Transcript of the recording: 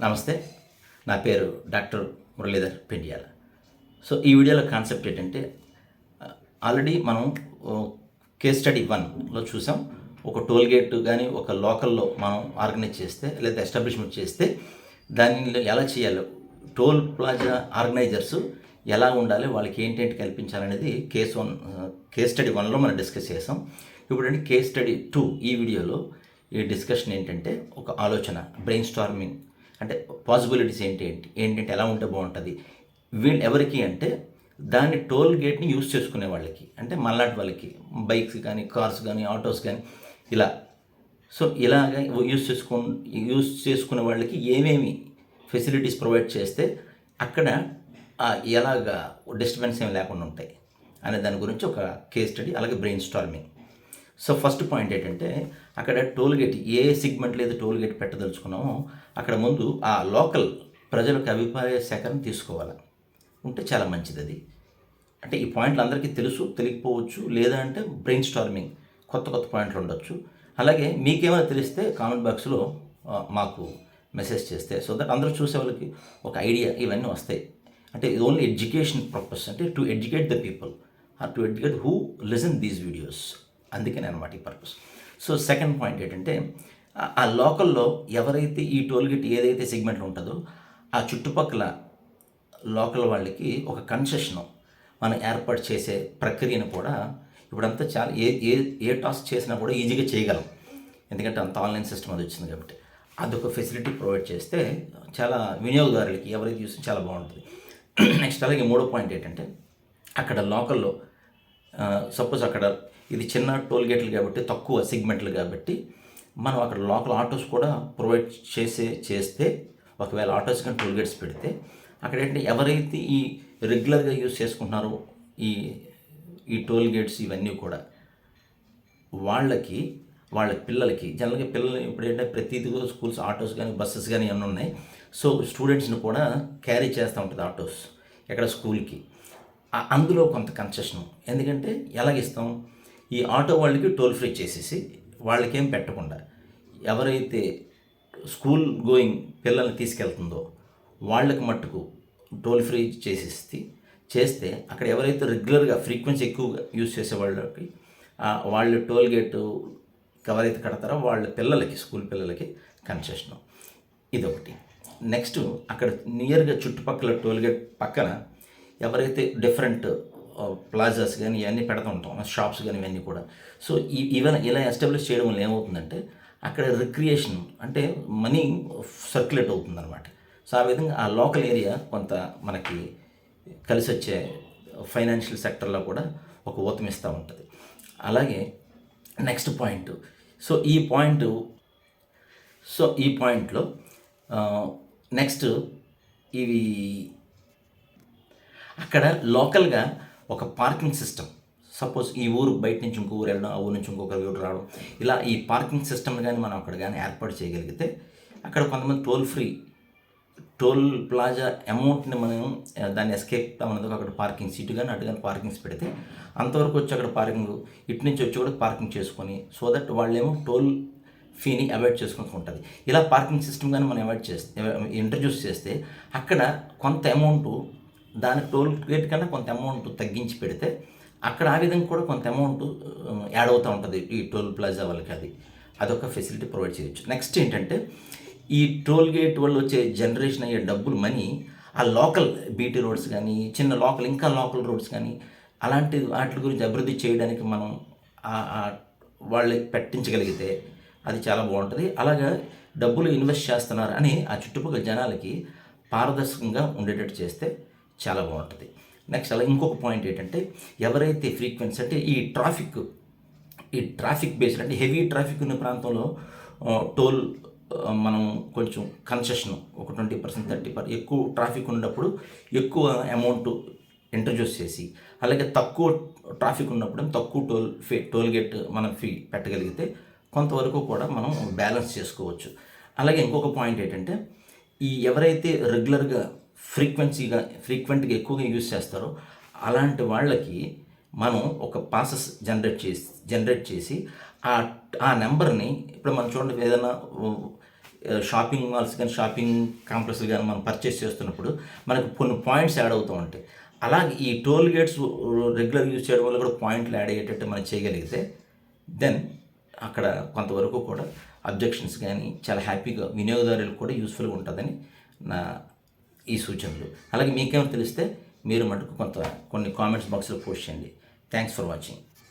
నమస్తే. నా పేరు డాక్టర్ మురళీధర్ పెండియాల. సో, ఈ వీడియోలో కాన్సెప్ట్ ఏంటంటే, ఆల్రెడీ మనం కేస్ స్టడీ 1లో చూసాం. ఒక టోల్ గేట్ గానీ, ఒక లోకల్‌లో మనం ఆర్గనైజ్ చేస్తే, లేదా ఎస్టాబ్లిష్‌మెంట్ చేస్తే, దానిలో ఎలా చేయాలో, టోల్ ప్లాజా ఆర్గనైజర్స్ ఎలా ఉండాలి, వాళ్ళకి ఏంటేంటి కల్పించాలనేది కేస్ స్టడీ 1లో మనం డిస్కస్ చేసాం. ఇప్పుడంటే కేస్ స్టడీ 2 ఈ వీడియోలో ఈ డిస్కషన్ ఏంటంటే, ఒక ఆలోచన, బ్రెయిన్ స్టార్మింగ్, అంటే పాసిబిలిటీస్ ఏంటంటే ఎలా ఉంటే బాగుంటుంది, వీళ్ళు ఎవరికి అంటే దాన్ని టోల్ గేట్ని యూజ్ చేసుకునే వాళ్ళకి, అంటే మనలాంటి వాళ్ళకి, బైక్స్ కానీ, కార్స్ కానీ, ఆటోస్ కానీ ఇలా. సో, ఇలాగ యూజ్ చేసుకునే వాళ్ళకి ఏమేమి ఫెసిలిటీస్ ప్రొవైడ్ చేస్తే అక్కడ ఎలాగా డిస్టర్బెన్స్ ఏమి లేకుండా ఉంటాయి అనే దాని గురించి ఒక కేస్ స్టడీ, అలాగే brain storming. So, first point ఏంటంటే, అక్కడ టోల్ గేట్ ఏ సెగ్మెంట్ లేదు టోల్ గేట్ పెట్టదలుచుకున్నామో అక్కడ ముందు ఆ లోకల్ ప్రజలకు అభిప్రాయ సేకరణ తీసుకోవాలి. ఉంటే చాలా మంచిది అది. అంటే ఈ పాయింట్లు అందరికీ తెలుసు, తెలియకపోవచ్చు, లేదా అంటే బ్రెయిన్ స్టార్మింగ్, కొత్త కొత్త పాయింట్లు ఉండొచ్చు. అలాగే మీకేమైనా తెలిస్తే కామెంట్ బాక్స్లో మాకు మెసేజ్ చేస్తే, సో దట్ అందరూ చూసే వాళ్ళకి ఒక ఐడియా ఇవన్నీ వస్తాయి. అంటే ఇది ఓన్లీ ఎడ్యుకేషన్ పర్పస్, అంటే to educate the people or to educate who listen these videos, అందుకనే అనమాట ఈ పర్పస్. సో, సెకండ్ పాయింట్ ఏంటంటే, ఆ లోకల్లో ఎవరైతే ఈ టోల్ గేట్ ఏదైతే సెగ్మెంట్లో ఉంటుందో ఆ చుట్టుపక్కల లోకల్ వాళ్ళకి ఒక కన్సెషను మనం ఏర్పాటు చేసే ప్రక్రియను కూడా ఇప్పుడంతా చాలా ఏ టాస్క్ చేసినా కూడా ఈజీగా చేయగలం, ఎందుకంటే అంత ఆన్లైన్ సిస్టమ్ అది వచ్చింది కాబట్టి. అదొక ఫెసిలిటీ ప్రొవైడ్ చేస్తే చాలా వినియోగదారులకి ఎవరైతే చూస్తే చాలా బాగుంటుంది. నెక్స్ట్ అలాగే మూడో పాయింట్ ఏంటంటే, అక్కడ లోకల్లో సపోజ్ అక్కడ ఇది చిన్న టోల్ గేట్లు కాబట్టి, తక్కువ సెగ్మెంట్లు కాబట్టి, మనం అక్కడ లోకల్ ఆటోస్ కూడా ప్రొవైడ్ చేస్తే ఒకవేళ ఆటోస్ కానీ టోల్ గేట్స్ పెడితే అక్కడ ఏంటంటే ఎవరైతే ఈ రెగ్యులర్గా యూజ్ చేసుకుంటున్నారో ఈ ఈ టోల్ గేట్స్ ఇవన్నీ కూడా వాళ్ళ పిల్లలకి జనరల్గా పిల్లలు ఇప్పుడు ఏంటంటే ప్రతిదీ స్కూల్స్ ఆటోస్ కానీ బస్సెస్ కానీ అన్నీ ఉన్నాయి. సో, స్టూడెంట్స్ని కూడా క్యారీ చేస్తూ ఉంటుంది ఆటోస్ ఎక్కడ స్కూల్కి. అందులో కొంత కన్సెషన్, ఎందుకంటే ఎలాగిస్తాం, ఈ ఆటో వాళ్ళకి టోల్ ఫ్రీ చేసేసి వాళ్ళకేం పెట్టకుండా ఎవరైతే స్కూల్ గోయింగ్ పిల్లల్ని తీసుకెళ్తుందో వాళ్ళకి మట్టుకు టోల్ ఫ్రీ చేస్తే అక్కడ ఎవరైతే రెగ్యులర్గా ఫ్రీక్వెన్సీ ఎక్కువగా యూజ్ చేసే వాళ్ళకి వాళ్ళు టోల్ గేటు ఎవరైతే కడతారో వాళ్ళ పిల్లలకి, స్కూల్ పిల్లలకి కన్సెషను, ఇదొకటి. నెక్స్ట్ అక్కడ నియర్గా చుట్టుపక్కల టోల్ గేట్ పక్కన ఎవరైతే డిఫరెంట్ ప్లాజాస్ కానీ ఇవన్నీ పెడుతూ ఉంటాం, షాప్స్ కానీ ఇవన్నీ కూడా. సో, ఈవెన్ ఇలా ఎస్టాబ్లిష్ చేయడం వల్ల ఏమవుతుందంటే అక్కడ రిక్రియేషన్, అంటే మనీ సర్క్యులేట్ అవుతుందన్నమాట. సో, ఆ విధంగా ఆ లోకల్ ఏరియా కొంత మనకి కలిసి వచ్చే ఫైనాన్షియల్ సెక్టర్లో కూడా ఒక ఊతమిస్తూ ఉంటుంది. అలాగే నెక్స్ట్ పాయింట్, సో ఈ పాయింట్లో నెక్స్ట్ ఇవి అక్కడ లోకల్గా ఒక పార్కింగ్ సిస్టమ్, సపోజ్ ఈ ఊరు బయట నుంచి ఇంకో ఊరు వెళ్ళడం, ఆ ఊరు నుంచి ఇంకొక ఊరు రావడం, ఇలా ఈ పార్కింగ్ సిస్టమ్ కానీ మనం అక్కడ కానీ ఏర్పాటు చేయగలిగితే అక్కడ కొంతమంది టోల్ ప్లాజా అమౌంట్ని మనం దాన్ని ఎస్కేప్ అవ్వనందుకు అక్కడ పార్కింగ్ సీటు కానీ అటు కానీ పార్కింగ్స్ పెడితే అంతవరకు వచ్చి అక్కడ పార్కింగ్, ఇటు నుంచి వచ్చి కూడా పార్కింగ్ చేసుకొని, సో దట్ వాళ్ళేమో టోల్ ఫీని అవాయిడ్ చేసుకుంటూ ఉంటుంది. ఇలా పార్కింగ్ సిస్టమ్ కానీ మనం ఇంట్రడ్యూస్ చేస్తే అక్కడ కొంత అమౌంట్, దాని టోల్ గేట్ కన్నా కొంత అమౌంట్ తగ్గించి పెడితే అక్కడ ఆ విధంగా కూడా కొంత అమౌంట్ యాడ్ అవుతూ ఉంటుంది ఈ టోల్ ప్లాజా వాళ్ళకి. అదొక ఫెసిలిటీ ప్రొవైడ్ చేయొచ్చు. నెక్స్ట్ ఏంటంటే, ఈ టోల్ గేట్ వల్ల వచ్చే జనరేషన్ అయ్యే డబ్బులు మనీ ఆ లోకల్ బీటీ రోడ్స్ కానీ, చిన్న ఇంకా లోకల్ రోడ్స్ కానీ అలాంటి వాటి గురించి అభివృద్ధి చేయడానికి మనం వాళ్ళకి పెట్టించగలిగితే అది చాలా బాగుంటుంది. అలాగా డబ్బులు ఇన్వెస్ట్ చేస్తున్నారు అని ఆ చుట్టుపక్కల జనాలకి పారదర్శకంగా ఉండేటట్టు చేస్తే చాలా బాగుంటుంది. నెక్స్ట్ అలా ఇంకొక పాయింట్ ఏంటంటే, ఎవరైతే ఫ్రీక్వెన్సీ, అంటే ఈ ట్రాఫిక్ బేస్డ్, అంటే హెవీ ట్రాఫిక్ ఉన్న ప్రాంతంలో టోల్ మనం కొంచెం కన్సెషన్ ఒక 20%, 30% ఎక్కువ ట్రాఫిక్ ఉన్నప్పుడు ఎక్కువ అమౌంట్ ఇంట్రడ్యూస్ చేసి, అలాగే తక్కువ ట్రాఫిక్ ఉన్నప్పుడు తక్కువ టోల్ గేట్ మనం ఫీ పెట్టగలిగితే కొంతవరకు కూడా మనం బ్యాలెన్స్ చేసుకోవచ్చు. అలాగే ఇంకొక పాయింట్ ఏంటంటే, ఈ ఎవరైతే రెగ్యులర్గా ఫ్రీక్వెంట్గా ఎక్కువగా యూజ్ చేస్తారో అలాంటి వాళ్ళకి మనం ఒక పాసెస్ జనరేట్ చేసి ఆ నెంబర్ని, ఇప్పుడు మనం చూడండి, ఏదైనా షాపింగ్ మాల్స్ కానీ షాపింగ్ కాంప్లెక్స్లు కానీ మనం పర్చేస్ చేస్తున్నప్పుడు మనకు కొన్ని పాయింట్స్ యాడ్ అవుతూ ఉంటాయి. అలాగే ఈ టోల్ గేట్స్ రెగ్యులర్ యూజ్ చేయడం వల్ల కూడా పాయింట్లు యాడ్ అయ్యేటట్టు మనం చేయగలిగితే దెన్ అక్కడ కొంతవరకు కూడా అబ్జెక్షన్స్ కానీ చాలా హ్యాపీగా వినియోగదారులకు కూడా యూస్ఫుల్గా ఉంటుందని నా ఈ సూచనలు. అలాగే మీకేమైనా తెలిస్తే మీరు మటుకు కొన్ని కామెంట్స్ బాక్స్లో పోస్ట్ చేయండి. Thanks for watching.